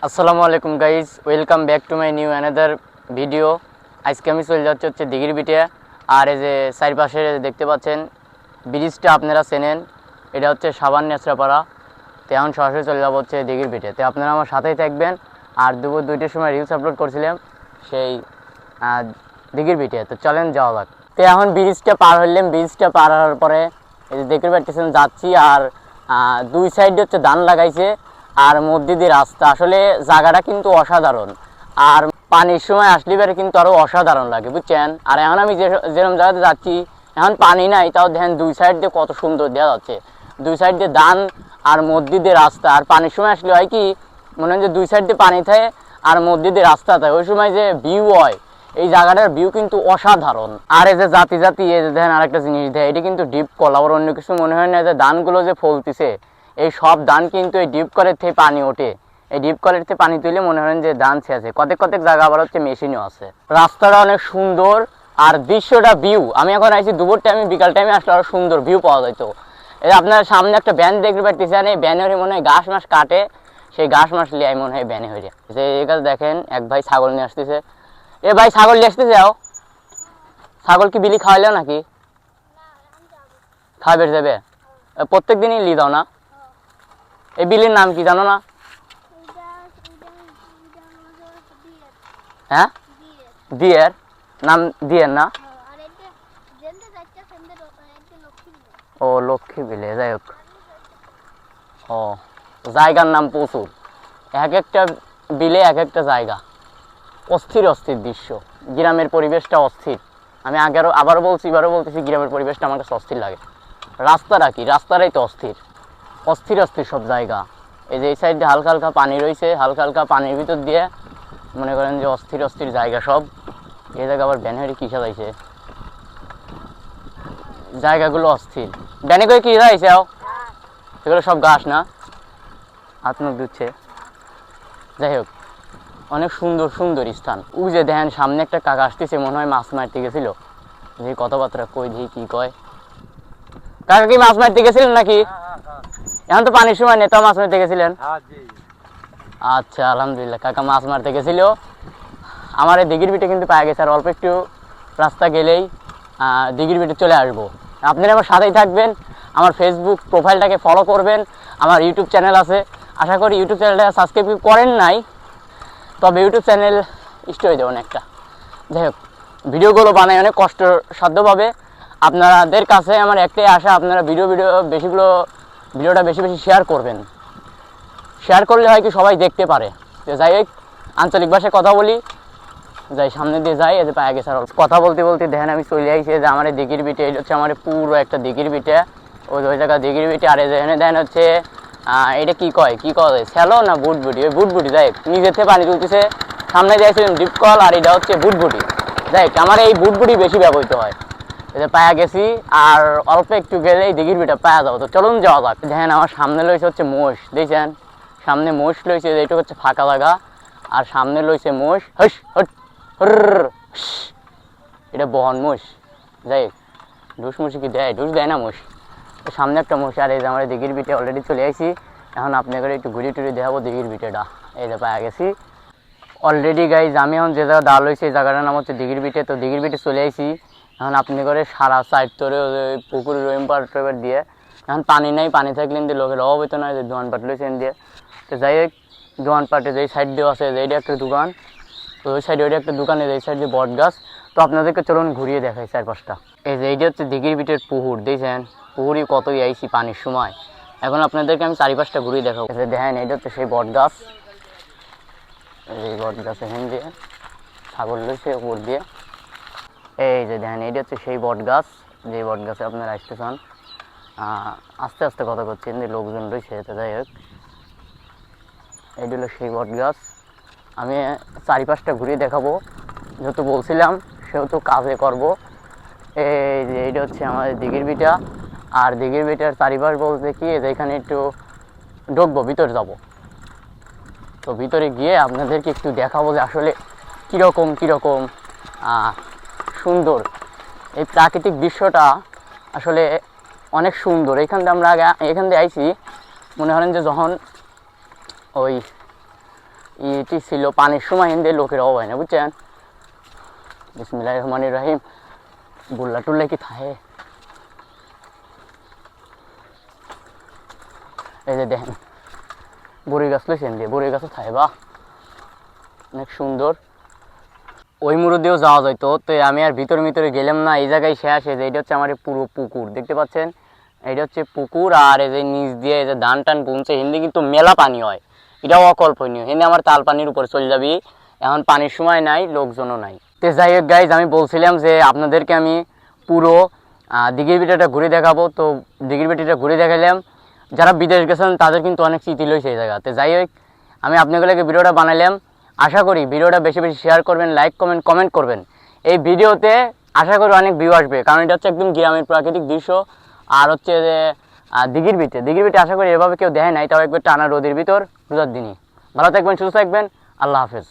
আসসালামু আলাইকুম guys, welcome back to my new another video. আজকে আমি চলে যাচ্ছি হচ্ছে দিঘির বিটে। আর এই যে চারপাশে দেখতে পাচ্ছেন ব্রিজটা আপনারা চেনেন, এটা হচ্ছে সাবান নেচড়াপাড়া। তো এখন সরাসরি চলে যাবো হচ্ছে দিঘির বিটে। তো আপনারা আমার সাথেই থাকবেন। আর দুপুর 2টার সময় রিলস আপলোড করছিলাম সেই দিঘির বিটে। তো চলেন যাওয়া যাক। তো এখন ব্রিজটা পার হইলাম, ব্রিজটা পার হওয়ার পরে এই যে দেখতে পাচ্ছেন যাচ্ছি। আর দুই সাইডে হচ্ছে ধান লাগাইছে আর মধ্যে দিয়ে রাস্তা। আসলে জায়গাটা কিন্তু অসাধারণ। আর পানির সময় আসলে বেড়ে কিন্তু আরও অসাধারণ লাগে, বুঝছেন। আর এখন আমি যেরকম জায়গাতে যাচ্ছি, এখন পানি নাই, তাও দেখেন দুই সাইড দিয়ে কত সুন্দর দেওয়া যাচ্ছে। দুই সাইড দিয়ে ধান আর মধ্যে দিয়ে রাস্তা। আর পানির সময় আসলে হয় কি, মনে হয় যে দুই সাইড দিয়ে পানি থাকে আর মধ্যে দিয়ে রাস্তা থাকে। ওই সময় যে ভিউ হয়, এই জায়গাটার ভিউ কিন্তু অসাধারণ। আর এই যে জাতি জাতি এই যে দেখেন আরেকটা জিনিস দেয়, এটা কিন্তু ডিপ কল। আবার অন্য কিছু মনে হয় না, যে ধানগুলো যে ফলতিছে এই সব ধান কিন্তু এই ডিপ কলের থেকে পানি ওঠে। এই ডিপ কলের থেকে পানি তুলে মনে হয় যে ধান ছেঁচে। কতক কতক জায়গা আবার হচ্ছে মেশিনও আছে। রাস্তাটা অনেক সুন্দর আর দৃশ্যটা ভিউ। আমি এখন আইছি দুপুর টাইমে, বিকাল টাইমে আসলে আরো সুন্দর ভিউ পাওয়া যেত। এই আপনার সামনে একটা ব্যান দেখতে পাচ্ছেন, এই ব্যানে মনে হয় ঘাস মাস কাটে, সেই ঘাস মাস লিয়ে মনে হয় ব্যানে হয়ে যায়। যে এই কাছে দেখেন এক ভাই ছাগল নিয়ে আসতেছে। এ ভাই ছাগল নিয়ে আসতে যাও, ছাগল কি বিলি খাওয়াইলেও নাকি? খাওয়াবে যাবে প্রত্যেক দিনই লি দাও না? এই বিলির নাম কি জানো না? হ্যাঁ, দিয়ের নাম দিয়ের না? ও লক্ষ্মী বিলে, যাই হোক। ও জায়গার নাম প্রচুর, এক একটা বিলে এক একটা জায়গা। অস্থির অস্থির দৃশ্য, গ্রামের পরিবেশটা অস্থির। আমি আবারও বলছি, এবারও বলতেছি, গ্রামের পরিবেশটা আমার কাছে অস্থির লাগে। রাস্তাটা কি, রাস্তাটাই তো অস্থির, অস্থির অস্থির সব জায়গা। এই যে এই সাইডে হালকা হালকা পানি রয়েছে, হালকা হালকা পানির ভিতর দিয়ে মনে করেন যে অস্থির অস্থির জায়গা সব। এই জায়গা আবার ব্যানারে কি সাজাইছে, জায়গাগুলো অস্থির। ব্যানে করে কি সাজাইছে? এগুলো সব গাছ না, হাত মুখ ধুচ্ছে। যাই হোক, অনেক সুন্দর সুন্দর স্থান। ও যে দেখেন সামনে একটা কাকা আসতেছে, মনে হয় মাছ মারতে গেছিল। যে কথাবার্তা কই দিয়ে কি কয়। কাকা কি মাছ মারতে গেছিলেন নাকি? এখন তো পানির সময় নেতা মাছ মারতে গেছিলেন? আচ্ছা, আলহামদুলিল্লাহ। কাকা মাছ মারতে গেছিল। আমার এই দিঘির বিটে কিন্তু পাওয়া গেছে। আর অল্প একটু রাস্তা গেলেই দিঘির বিটে চলে আসবো। আপনারা আমার সাথেই থাকবেন, আমার ফেসবুক প্রোফাইলটাকে ফলো করবেন। আমার ইউটিউব চ্যানেল আছে, আশা করি ইউটিউব চ্যানেলটা সাবস্ক্রাইব করেন নাই, তবে ইউটিউব চ্যানেল স্টোরি দেবেন একটা। যাই হোক, ভিডিওগুলো বানাই অনেক কষ্টসাধ্যভাবে। আপনাদের কাছে আমার একটাই আশা, আপনারা ভিডিওটা বেশি বেশি শেয়ার করবেন। শেয়ার করলে হয় কি, সবাই দেখতে পারে। যে যাই হোক, আঞ্চলিক ভাষায় কথা বলি, যাই সামনে দিয়ে যাই। এই যে পায়ে গেছে। কথা বলতে বলতে দেখেন আমি চলে আইছি যে আমার দিঘির বিটে। এটা হচ্ছে আমার পুরো একটা দিঘির বিটে, ওই জায়গা দিঘির বিটে। আর এখানে দেখেন হচ্ছে এটা কি কয় স্যালো না বুটবুটি? ওই বুটবুটি। যাই হোক, নিজের থেকে পানি তুলতেছে। সামনে দিয়েছিলেন ডিপ কল, আর এটা হচ্ছে বুটবুটি। যাই হোক, আমার এই বুটবুটি বেশি ব্যবহৃত হয়। এই যে পায়া গেছি, আর অল্প একটু গেলে এই দিঘির বিটা পায়া যাবো। তো চলুন যাওয়া যাক। দেখেন আমার সামনে লইছে হচ্ছে মোষ, দেখছেন সামনে মোষ লইছে। এইটা হচ্ছে ফাঁকা জায়গা, আর সামনে লইছে মোষ। হস হট, এটা বহন মোষ। যাই হোক, ডুস মুসি কি দেয়? ডুস দেয় না মোষ। সামনে একটা মোষ। আর এই যে আমার দিঘির বিটে অলরেডি চলে আসি। এখন আপনাদের একটু ঘুরে টুরে দেখাবো দিঘির বিটেটা। এই যে পায়া গেছি অলরেডি গাইজ। আমি এখন যে জায়গা দাঁড় লইছি, এই জায়গাটার নাম হচ্ছে দিঘির বিটে। তো দিঘির বিটে চলে আসি। এখন আপনি করে সারা সাইড ধরে পুকুরের রহিমপার টোপার দিয়ে। এখন পানি নেই, পানি থাকলে কিন্তু লোকের অভাব হইতো না, যে দোকানপাট লইছেন দিয়ে। তো যাই হোক, দোকানপাটে যেই সাইড দিয়ে আছে, যেইটা একটা দোকান, তো ওই সাইডে ওইটা একটা দোকানে, এই সাইড দিয়ে বট গাছ। তো আপনাদেরকে চলুন ঘুরিয়ে দেখাই চারপাশটা। এই যে এইটা হচ্ছে দিঘির বিটের পুকুর, দেখছেন পুকুরই কতই আইছি পানির সময়। এখন আপনাদেরকে আমি চারিপাশটা ঘুরিয়ে দেখাবো। দেখেন এইটা হচ্ছে সেই বট গাছ, এই বট গাছ এখান দিয়ে ছাগল লইছে উপর দিয়ে। এই যে দেখেন এইটা হচ্ছে সেই বট গাছ, যে বট গাছে আপনারা আসতে চান। আস্তে আস্তে কথা করছেন, যে লোকজন রয়েছে। তো যাই হোক, এইটা হলো সেই বট গাছ। আমি চারিপাশটা ঘুরিয়ে দেখাবো, যেহেতু বলছিলাম সেহেতু কাজে করব। এই যে এইটা হচ্ছে আমাদের দিঘির বিটা। আর দিঘির বিটার চারিপাশ বলতে কি, এখানে একটু ঢুকবো, ভিতরে যাব। তো ভিতরে গিয়ে আপনাদেরকে একটু দেখাবো যে আসলে কীরকম সুন্দর এই প্রাকৃতিক দৃশ্যটা। আসলে অনেক সুন্দর। এখান দিয়ে আইছি, মনে করেন যে যখন ওই এটি ছিল পানির সময় হিন্দে লোকের অভাব হয় না বুঝছেন। বিসমিল্লাহির রহমানির রহিম। বুল্লা টুল্লা কি থাকে, এই যে দেখেন বড়ি গাছ লইছেন দিয়ে, বড়ি গাছও থাকে বা অনেক সুন্দর। ওই মুড়ো দিয়েও যাওয়া যাইতো, তো আমি আর ভিতরে গেলাম না। এই জায়গায় শেষ। এই যে এটা হচ্ছে আমার পুরো পুকুর দেখতে পাচ্ছেন, এটা হচ্ছে পুকুর। আর এই যে নিচ দিয়ে এই যে ধান টান বুনছে হিন্দি, কিন্তু মেলা পানি হয়, এটাও অকল্পনীয়। হিন্দি আমার তাল পানির উপরে চলে যাবি, এখন পানির সময় নাই, লোকজনও নাই। তো যাই হোক গাইজ, আমি বলছিলাম যে আপনাদেরকে আমি পুরো দিঘির বিটাটা ঘুরে দেখাবো। তো দিঘির বিটিটা ঘুরে দেখালাম, যারা বিদেশ গেছেন তাদের কিন্তু অনেক স্মৃতি লইছে এই জায়গাতে। যাই হোক, আমি আপনাদেরকে ভিডিওটা বানালাম, আশা করি ভিডিওটা বেশি বেশি শেয়ার করবেন, লাইক কমেন্ট করবেন। এই ভিডিওতে আশা করি অনেক ভিউ আসবে, কারণ এটা হচ্ছে একদম গ্রামের প্রাকৃতিক দৃশ্য। আর হচ্ছে যে দিঘির বিটে আশা করি এভাবে কেউ দেখে নাই, তাও একবার টানা রোদের ভিতর রোজার দিনই। ভালো থাকবেন, সুস্থ থাকবেন, আল্লাহ হাফেজ।